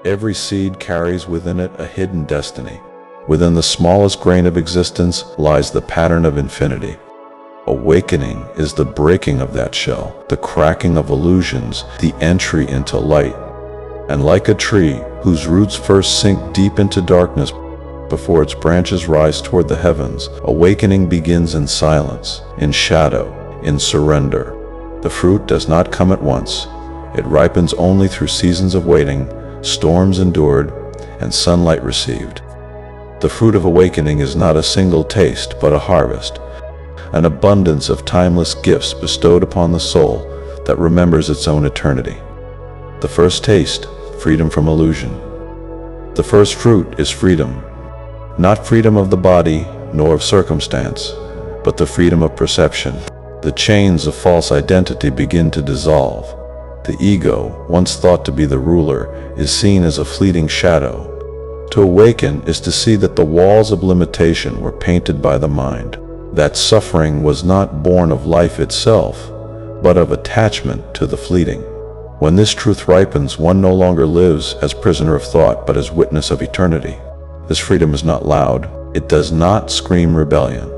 Every seed carries within it a hidden destiny. Within the smallest grain of existence lies the pattern of infinity. Awakening is the breaking of that shell, the cracking of illusions, the entry into light. And like a tree whose roots first sink deep into darkness before its branches rise toward the heavens, awakening begins in silence, in shadow, in surrender. The fruit does not come at once. It ripens only through seasons of waiting, storms endured, and sunlight received. The fruit of awakening is not a single taste, but a harvest, an abundance of timeless gifts bestowed upon the soul that remembers its own eternity. The first taste, freedom from illusion. The first fruit is freedom, not freedom of the body nor of circumstance, but the freedom of perception. The chains of false identity begin to dissolve. The ego, once thought to be the ruler, is seen as a fleeting shadow. To awaken is to see that the walls of limitation were painted by the mind, that suffering was not born of life itself, but of attachment to the fleeting. When this truth ripens, one no longer lives as prisoner of thought, but as witness of eternity. This freedom is not loud. It does not scream rebellion.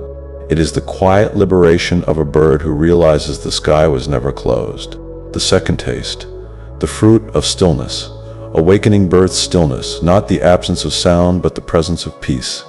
It is the quiet liberation of a bird who realizes the sky was never closed. The second taste, the fruit of stillness. Awakening births stillness, not the absence of sound, but the presence of peace.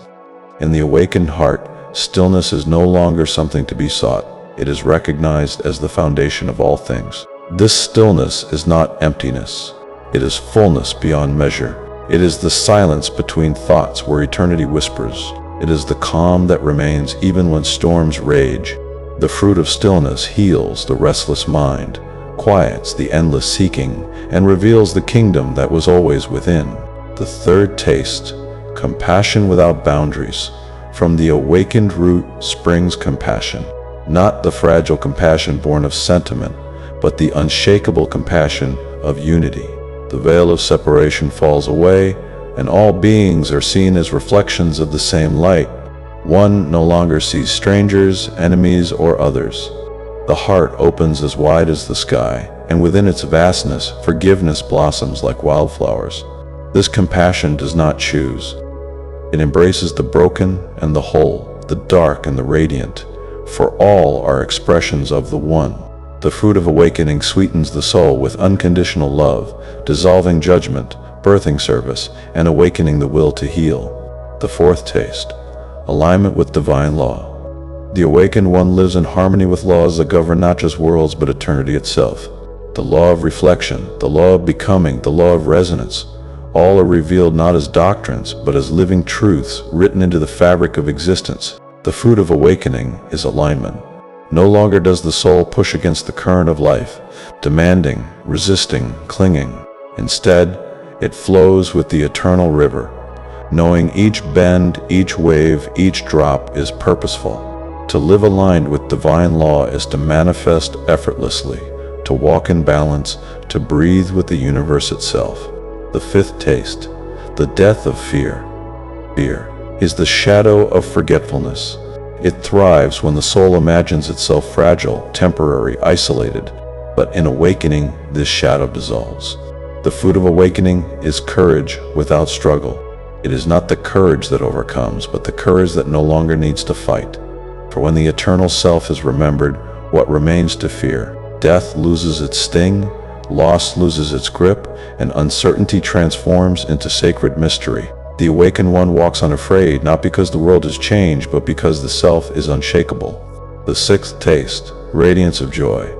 In the awakened heart, stillness is no longer something to be sought. It is recognized as the foundation of all things. This stillness is not emptiness. It is fullness beyond measure. It is the silence between thoughts where eternity whispers. It is the calm that remains even when storms rage. The fruit of stillness heals the restless mind, quiets the endless seeking, and reveals the kingdom that was always within. The third taste, compassion without boundaries. From the awakened root springs compassion, not the fragile compassion born of sentiment, but the unshakable compassion of unity. The veil of separation falls away, and all beings are seen as reflections of the same light. One no longer sees strangers, enemies, or others. The heart opens as wide as the sky, and within its vastness, forgiveness blossoms like wildflowers. This compassion does not choose. It embraces the broken and the whole, the dark and the radiant, for all are expressions of the One. The fruit of awakening sweetens the soul with unconditional love, dissolving judgment, birthing service, and awakening the will to heal. The fourth taste, alignment with divine law. The awakened one lives in harmony with laws that govern not just worlds but eternity itself. The law of reflection, the law of becoming, the law of resonance, all are revealed not as doctrines but as living truths written into the fabric of existence. The fruit of awakening is alignment. No longer does the soul push against the current of life, demanding, resisting, clinging. Instead, it flows with the eternal river, knowing each bend, each wave, each drop is purposeful. To live aligned with divine law is to manifest effortlessly, to walk in balance, to breathe with the universe itself. The fifth taste, the death of fear. Fear is the shadow of forgetfulness. It thrives when the soul imagines itself fragile, temporary, isolated. But in awakening, this shadow dissolves. The fruit of awakening is courage without struggle. It is not the courage that overcomes, but the courage that no longer needs to fight. For when the eternal self is remembered, what remains to fear? Death loses its sting, loss loses its grip, and uncertainty transforms into sacred mystery. The awakened one walks unafraid, not because the world has changed, but because the self is unshakable. The sixth taste, radiance of joy.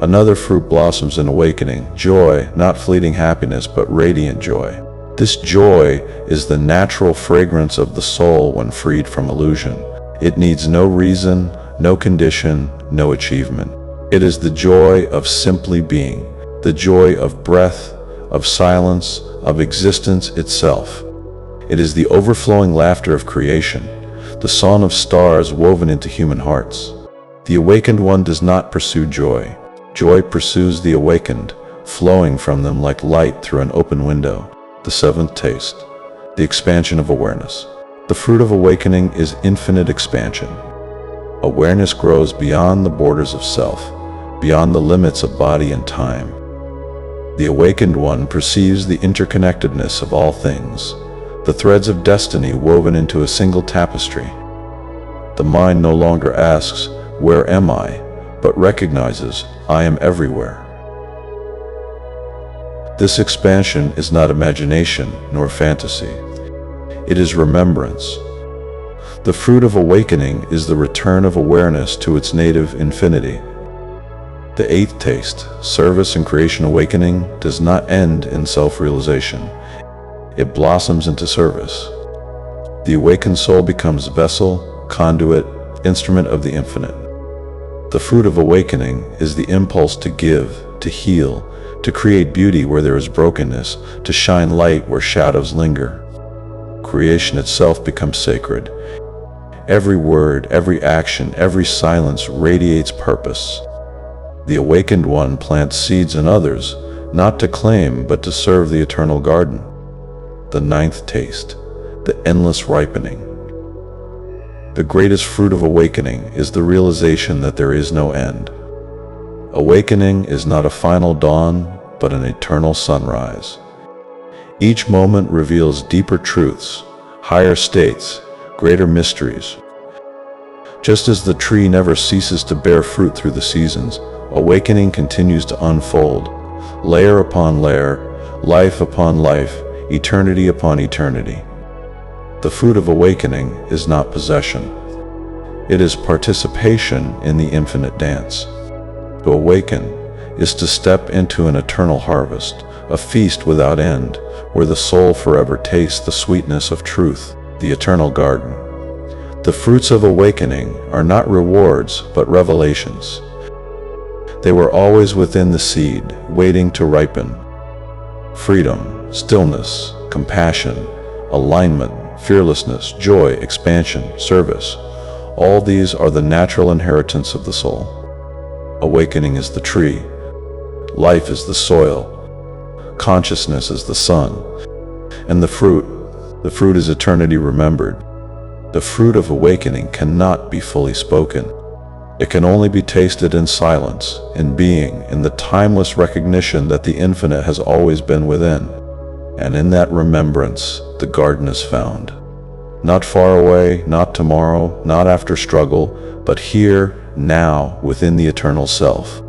Another fruit blossoms in awakening, joy, not fleeting happiness, but radiant joy. This joy is the natural fragrance of the soul when freed from illusion. It needs no reason, no condition, no achievement. It is the joy of simply being, the joy of breath, of silence, of existence itself. It is the overflowing laughter of creation, the song of stars woven into human hearts. The awakened one does not pursue joy. Joy pursues the awakened, flowing from them like light through an open window. The seventh taste, the expansion of awareness. The fruit of awakening is infinite expansion. Awareness grows beyond the borders of self, beyond the limits of body and time. The awakened one perceives the interconnectedness of all things, the threads of destiny woven into a single tapestry. The mind no longer asks, "Where am I?" but recognizes, "I am everywhere." This expansion is not imagination nor fantasy. It is remembrance. The fruit of awakening is the return of awareness to its native infinity. The eighth taste, service and creation awakening, does not end in self-realization. It blossoms into service. The awakened soul becomes vessel, conduit, instrument of the infinite. The fruit of awakening is the impulse to give, to heal, to create beauty where there is brokenness, to shine light where shadows linger. Creation itself becomes sacred. Every word, every action, every silence radiates purpose. The awakened one plants seeds in others, not to claim but to serve the eternal garden. The ninth taste, the endless ripening. The greatest fruit of awakening is the realization that there is no end. Awakening is not a final dawn, but an eternal sunrise. Each moment reveals deeper truths, higher states, greater mysteries. Just as the tree never ceases to bear fruit through the seasons, awakening continues to unfold, layer upon layer, life upon life, eternity upon eternity. The fruit of awakening is not possession. It is participation in the infinite dance. To awaken is to step into an eternal harvest, a feast without end, where the soul forever tastes the sweetness of truth, the eternal garden. The fruits of awakening are not rewards, but revelations. They were always within the seed, waiting to ripen. Freedom, stillness, compassion, alignment, fearlessness, joy, expansion, service. All these are the natural inheritance of the soul. Awakening is the tree. Life is the soil. Consciousness is the sun. And the fruit is eternity remembered. The fruit of awakening cannot be fully spoken. It can only be tasted in silence, in being, in the timeless recognition that the infinite has always been within. And in that remembrance, the garden is found. Not far away, not tomorrow, not after struggle, but here, now, within the eternal self.